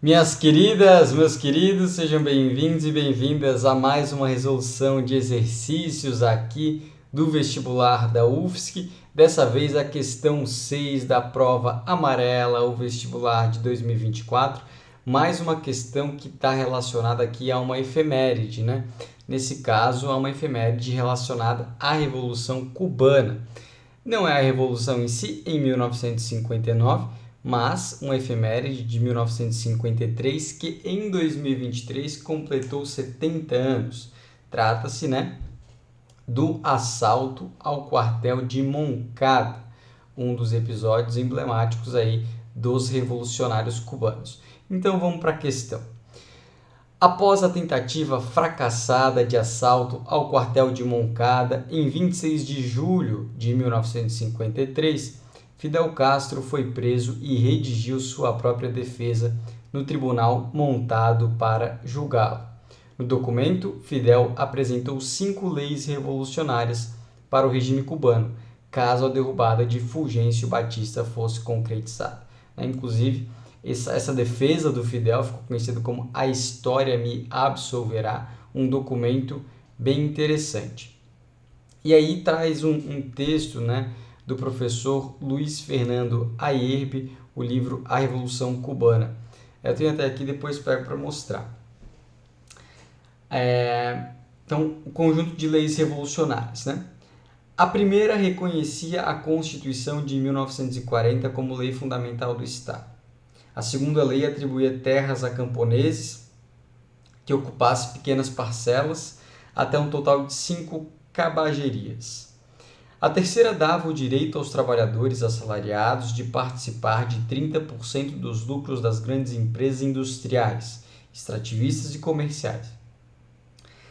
Minhas queridas, meus queridos, sejam bem-vindos e bem-vindas a mais uma resolução de exercícios aqui do vestibular da UFSC. Dessa vez a questão 6 da prova amarela, o vestibular de 2024. Mais uma questão que está relacionada aqui a uma efeméride, né? Nesse caso, a uma efeméride relacionada à Revolução Cubana. Não é a Revolução em si, em 1959, mas uma efeméride de 1953 que em 2023 completou 70 anos. Trata-se, né, do assalto ao quartel de Moncada, um dos episódios emblemáticos aí dos revolucionários cubanos. Então vamos para a questão. Após a tentativa fracassada de assalto ao quartel de Moncada em 26 de julho de 1953, Fidel Castro foi preso e redigiu sua própria defesa no tribunal montado para julgá-lo. No documento, Fidel apresentou 5 leis revolucionárias para o regime cubano, caso a derrubada de Fulgêncio Batista fosse concretizada. Inclusive, essa defesa do Fidel ficou conhecida como A História Me Absolverá, um documento bem interessante. E aí traz um texto, né, do professor Luiz Fernando Ayerbe, o livro A Revolução Cubana. Eu tenho até aqui, depois pego para mostrar. Então, o conjunto de leis revolucionárias, né? A primeira reconhecia a Constituição de 1940 como lei fundamental do Estado. A segunda lei atribuía terras a camponeses que ocupassem pequenas parcelas até um total de 5 cabagerias. A terceira dava o direito aos trabalhadores assalariados de participar de 30% dos lucros das grandes empresas industriais, extrativistas e comerciais.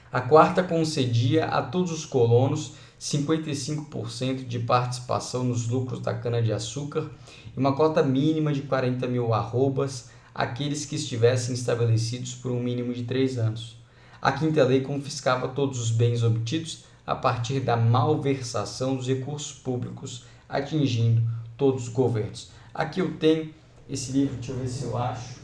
A quarta concedia a todos os colonos 55% de participação nos lucros da cana-de-açúcar e uma cota mínima de 40 mil arrobas àqueles que estivessem estabelecidos por um mínimo de 3 anos. A quinta lei confiscava todos os bens obtidos a partir da malversação dos recursos públicos, atingindo todos os governos. Aqui eu tenho esse livro, deixa eu ver se eu acho.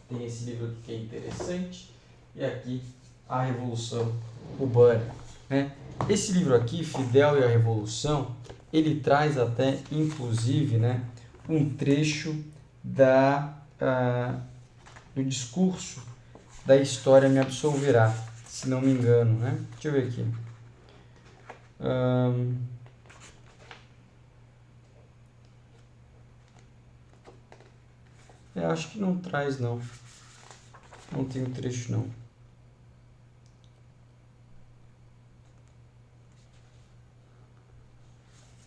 Tem esse livro aqui que é interessante. E aqui, A Revolução Cubana, né? Esse livro aqui, Fidel e a Revolução, ele traz até, inclusive, né, um trecho do discurso da História Me Absolverá, se não me engano, né? Deixa eu ver aqui. Eu acho que não traz, não. Não tem um trecho, não.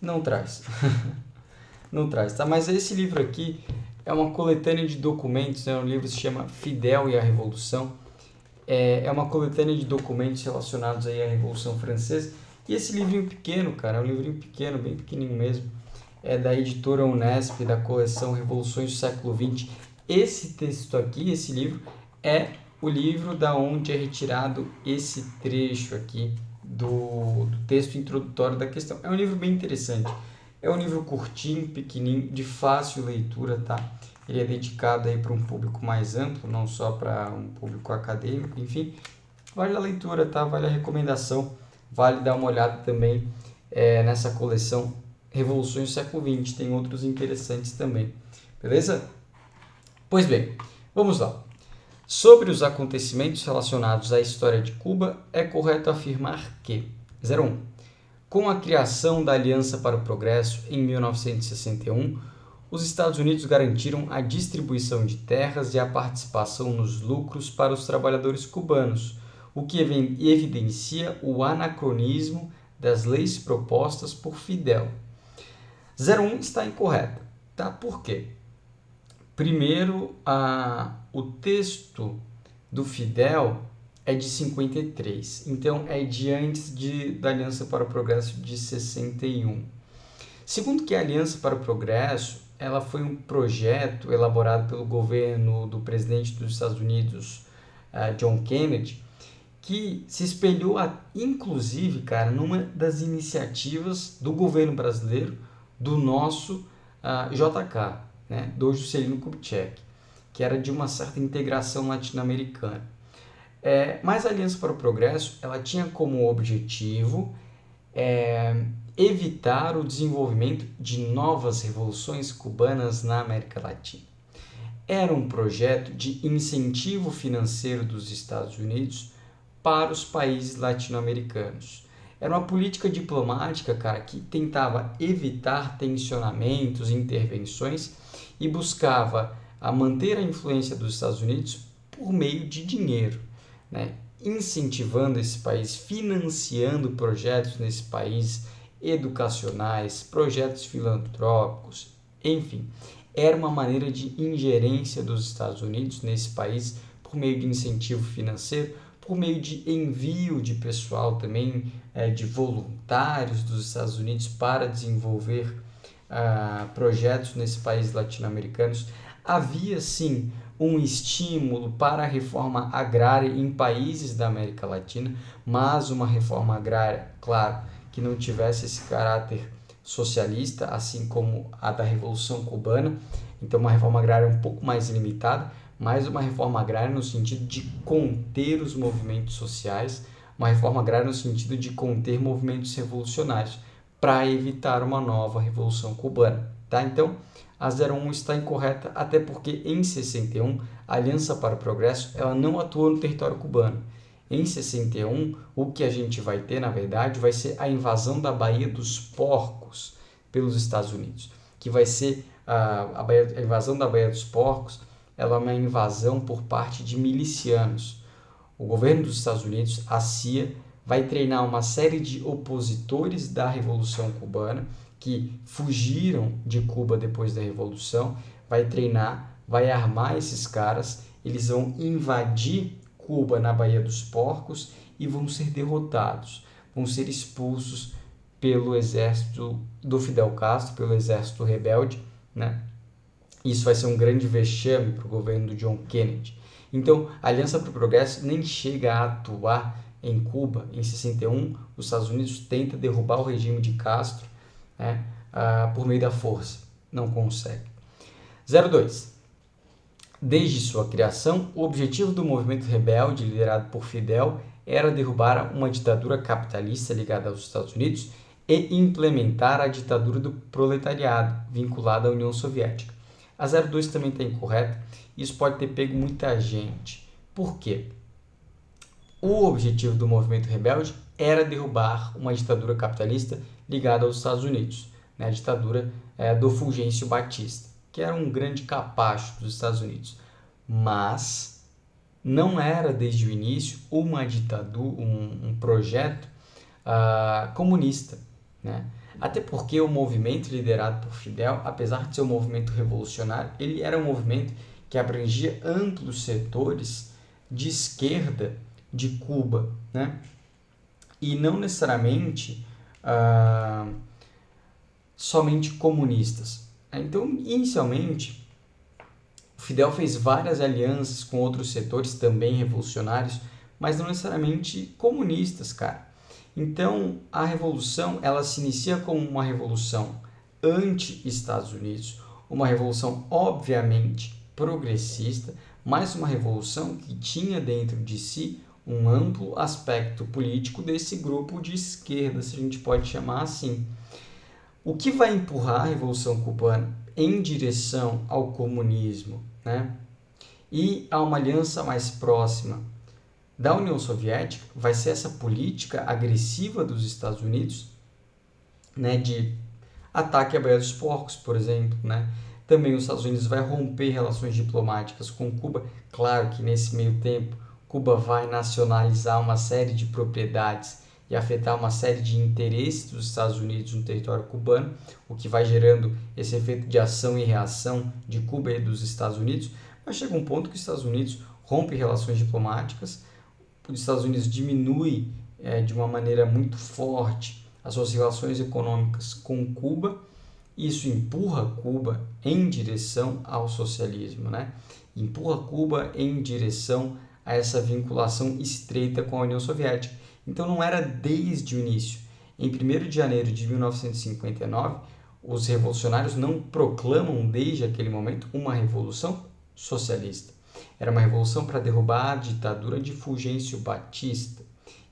Não traz. Não traz, tá? Mas esse livro aqui é uma coletânea de documentos, né? O livro se chama Fidel e a Revolução. É uma coletânea de documentos relacionados aí à Revolução Francesa. E esse livrinho pequeno, cara, é um livrinho pequeno, bem pequenininho mesmo. É da editora Unesp, da coleção Revoluções do Século XX. Esse texto aqui, esse livro, é o livro da onde é retirado esse trecho aqui do texto introdutório da questão. É um livro bem interessante. É um livro curtinho, pequenininho, de fácil leitura, tá? Ele é dedicado aí para um público mais amplo, não só para um público acadêmico, enfim. Vale a leitura, tá? Vale a recomendação. Vale dar uma olhada também nessa coleção Revoluções do Século XX. Tem outros interessantes também. Beleza? Pois bem, vamos lá. Sobre os acontecimentos relacionados à história de Cuba, é correto afirmar que 01. Com a criação da Aliança para o Progresso em 1961, os Estados Unidos garantiram a distribuição de terras e a participação nos lucros para os trabalhadores cubanos, o que evidencia o anacronismo das leis propostas por Fidel. 01 está incorreta, tá? Por quê? Primeiro, o texto do Fidel é de 53, então é de antes da Aliança para o Progresso de 61. Segundo que a Aliança para o Progresso, ela foi um projeto elaborado pelo governo do presidente dos Estados Unidos, John Kennedy, que se espelhou, inclusive, cara, numa das iniciativas do governo brasileiro, do nosso JK, né, do Juscelino Kubitschek. que era de uma certa integração latino-americana. Mas a Aliança para o Progresso ela tinha como objetivo evitar o desenvolvimento de novas revoluções cubanas na América Latina. Era um projeto de incentivo financeiro dos Estados Unidos para os países latino-americanos. Era uma política diplomática, cara, que tentava evitar tensionamentos, intervenções e buscava manter a influência dos Estados Unidos por meio de dinheiro, né? Incentivando esse país, financiando projetos nesse país, educacionais, projetos filantrópicos, enfim. Era uma maneira de ingerência dos Estados Unidos nesse país por meio de incentivo financeiro, por meio de envio de pessoal também, de voluntários dos Estados Unidos para desenvolver projetos nesses países latino-americanos. Havia, sim, um estímulo para a reforma agrária em países da América Latina, mas uma reforma agrária, claro, que não tivesse esse caráter socialista, assim como a da Revolução Cubana. Então, uma reforma agrária um pouco mais limitada, mas uma reforma agrária no sentido de conter os movimentos sociais, uma reforma agrária no sentido de conter movimentos revolucionários, para evitar uma nova Revolução Cubana. Tá? Então, a 01 está incorreta, até porque em 61, a Aliança para o Progresso ela não atua no território cubano. Em 61, o que a gente vai ter, na verdade, vai ser a invasão da Baía dos Porcos pelos Estados Unidos, que vai ser a invasão da Baía dos Porcos, ela é uma invasão por parte de milicianos. O governo dos Estados Unidos, a CIA, vai treinar uma série de opositores da Revolução Cubana que fugiram de Cuba depois da Revolução, vai treinar, vai armar esses caras, eles vão invadir Cuba na Baía dos Porcos e vão ser derrotados, vão ser expulsos pelo exército do Fidel Castro, pelo exército rebelde, né? Isso vai ser um grande vexame para o governo do John Kennedy. Então, a Aliança para o Progresso nem chega a atuar em Cuba. Em 61, os Estados Unidos tenta derrubar o regime de Castro, né, por meio da força. Não consegue. 02. Desde sua criação, o objetivo do movimento rebelde liderado por Fidel era derrubar uma ditadura capitalista ligada aos Estados Unidos e implementar a ditadura do proletariado, vinculada à União Soviética. A 02 também está incorreta. Isso pode ter pego muita gente. Por quê? O objetivo do movimento rebelde era derrubar uma ditadura capitalista ligada aos Estados Unidos, né? A ditadura do Fulgêncio Batista, que era um grande capacho dos Estados Unidos. Mas não era desde o início uma ditadura, um projeto comunista, né? Até porque o movimento liderado por Fidel, apesar de ser um movimento revolucionário, ele era um movimento que abrangia amplos setores de esquerda de Cuba, né? E não necessariamente somente comunistas. Então, inicialmente, Fidel fez várias alianças com outros setores também revolucionários, mas não necessariamente comunistas, cara. Então, a revolução, ela se inicia como uma revolução anti-Estados Unidos, uma revolução obviamente progressista, mas uma revolução que tinha dentro de si um amplo aspecto político desse grupo de esquerda, se a gente pode chamar assim. O que vai empurrar a Revolução Cubana em direção ao comunismo, né? E a uma aliança mais próxima da União Soviética vai ser essa política agressiva dos Estados Unidos, né, de ataque à Baía dos Porcos, por exemplo, né? Também os Estados Unidos vai romper relações diplomáticas com Cuba. Claro que nesse meio tempo Cuba vai nacionalizar uma série de propriedades e afetar uma série de interesses dos Estados Unidos no território cubano, o que vai gerando esse efeito de ação e reação de Cuba e dos Estados Unidos. Mas chega um ponto que os Estados Unidos rompe relações diplomáticas, os Estados Unidos diminui de uma maneira muito forte as suas relações econômicas com Cuba. Isso empurra Cuba em direção ao socialismo, né? Empurra Cuba em direção a essa vinculação estreita com a União Soviética. Então não era desde o início. Em 1º de janeiro de 1959, os revolucionários não proclamam desde aquele momento uma revolução socialista. Era uma revolução para derrubar a ditadura de Fulgêncio Batista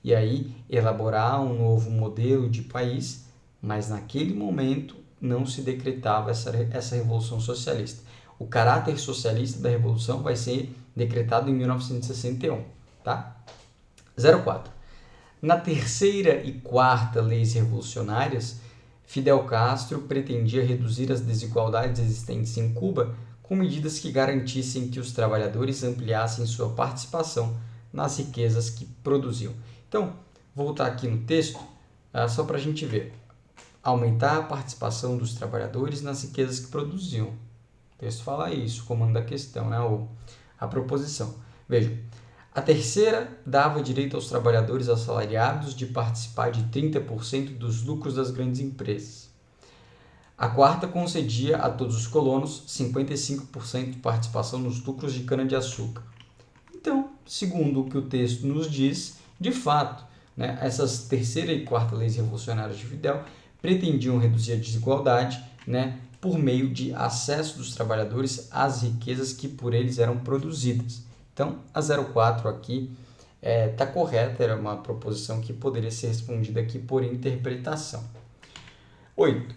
e aí elaborar um novo modelo de país, mas naquele momento não se decretava essa revolução socialista. O caráter socialista da revolução vai ser decretado em 1961, tá? 04. Na terceira e quarta leis revolucionárias, Fidel Castro pretendia reduzir as desigualdades existentes em Cuba com medidas que garantissem que os trabalhadores ampliassem sua participação nas riquezas que produziam. Então, voltar aqui no texto, só para a gente ver. Aumentar a participação dos trabalhadores nas riquezas que produziam. O texto fala isso, comando da questão, né? Ou a proposição. Vejam, a terceira dava direito aos trabalhadores assalariados de participar de 30% dos lucros das grandes empresas. A quarta concedia a todos os colonos 55% de participação nos lucros de cana-de-açúcar. Então, segundo o que o texto nos diz, de fato, né, essas terceira e quarta leis revolucionárias de Fidel pretendiam reduzir a desigualdade, né, por meio de acesso dos trabalhadores às riquezas que por eles eram produzidas. Então, a 04 aqui está correta, era uma proposição que poderia ser respondida aqui por interpretação. 8.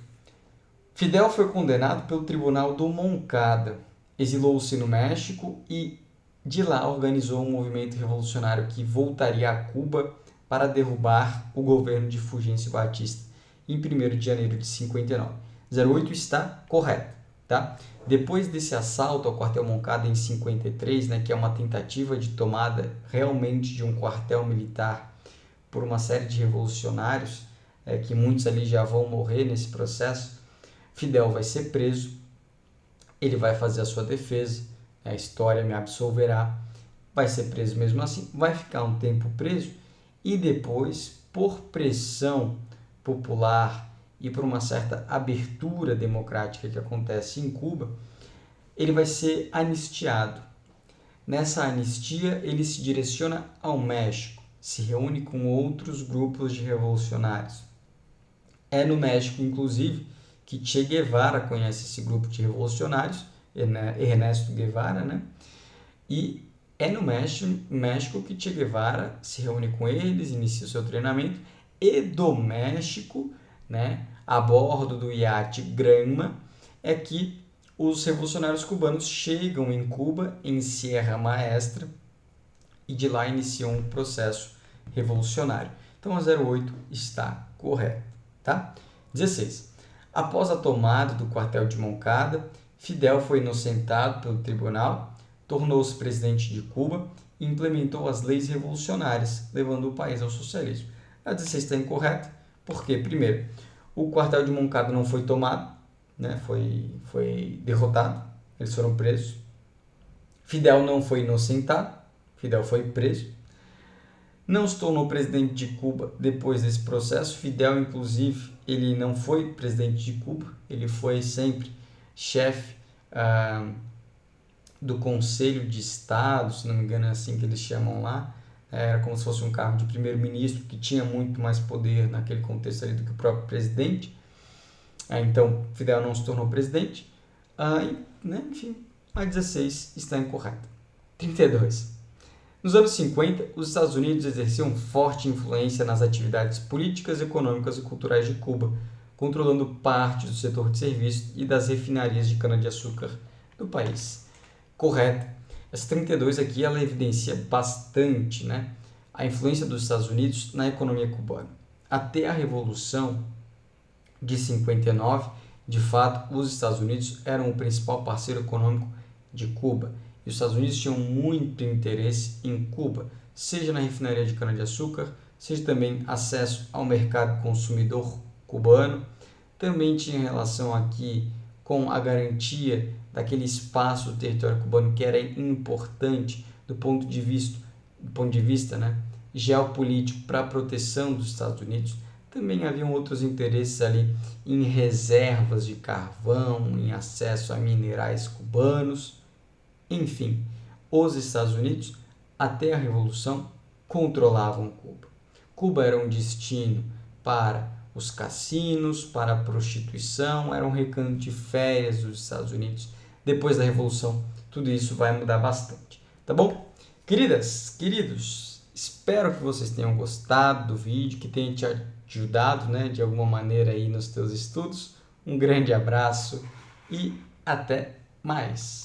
Fidel foi condenado pelo Tribunal do Moncada, exilou-se no México e de lá organizou um movimento revolucionário que voltaria a Cuba para derrubar o governo de Fulgêncio Batista em 1º de janeiro de 59. 08 está correto, tá? Depois desse assalto ao quartel Moncada em 53, né, que é uma tentativa de tomada realmente de um quartel militar por uma série de revolucionários, que muitos ali já vão morrer nesse processo, Fidel vai ser preso, ele vai fazer a sua defesa, a história me absolverá, vai ser preso mesmo assim, vai ficar um tempo preso e depois, por pressão popular e por uma certa abertura democrática que acontece em Cuba, ele vai ser anistiado. Nessa anistia, ele se direciona ao México, se reúne com outros grupos de revolucionários. É no México, inclusive, que Che Guevara conhece esse grupo de revolucionários, Ernesto Guevara, né? E é no México que Che Guevara se reúne com eles, inicia o seu treinamento, e do México, né, a bordo do iate Granma, é que os revolucionários cubanos chegam em Cuba, em Sierra Maestra, e de lá iniciam um processo revolucionário. Então a 08 está correta, tá? 16. Após a tomada do quartel de Moncada, Fidel foi inocentado pelo tribunal, tornou-se presidente de Cuba e implementou as leis revolucionárias, levando o país ao socialismo. A 16 está incorreta, porque, primeiro, o quartel de Moncada não foi tomado, né? Foi derrotado, eles foram presos. Fidel não foi inocentado, Fidel foi preso. Não se tornou presidente de Cuba depois desse processo. Fidel, inclusive, ele não foi presidente de Cuba, ele foi sempre chefe do Conselho de Estado, se não me engano é assim que eles chamam lá. Era como se fosse um cargo de primeiro-ministro, que tinha muito mais poder naquele contexto ali do que o próprio presidente. Então, Fidel não se tornou presidente. Enfim, a 16 está incorreta. 32. Nos anos 50, os Estados Unidos exerciam forte influência nas atividades políticas, econômicas e culturais de Cuba, controlando parte do setor de serviços e das refinarias de cana-de-açúcar do país. Correto. Essa 32 aqui, ela evidencia bastante, né, a influência dos Estados Unidos na economia cubana. Até a Revolução de 59, de fato, os Estados Unidos eram o principal parceiro econômico de Cuba. E os Estados Unidos tinham muito interesse em Cuba, seja na refinaria de cana-de-açúcar, seja também acesso ao mercado consumidor cubano. Também tinha relação aqui com a garantia daquele espaço do território cubano que era importante do ponto de vista, né, geopolítico para a proteção dos Estados Unidos. Também haviam outros interesses ali em reservas de carvão, em acesso a minerais cubanos. Enfim, os Estados Unidos, até a Revolução, controlavam Cuba. Cuba era um destino para os cassinos, para a prostituição, era um recanto de férias dos Estados Unidos. Depois da Revolução, tudo isso vai mudar bastante, tá bom? Queridas, queridos, espero que vocês tenham gostado do vídeo, que tenha te ajudado, né, de alguma maneira aí nos teus estudos. Um grande abraço e até mais!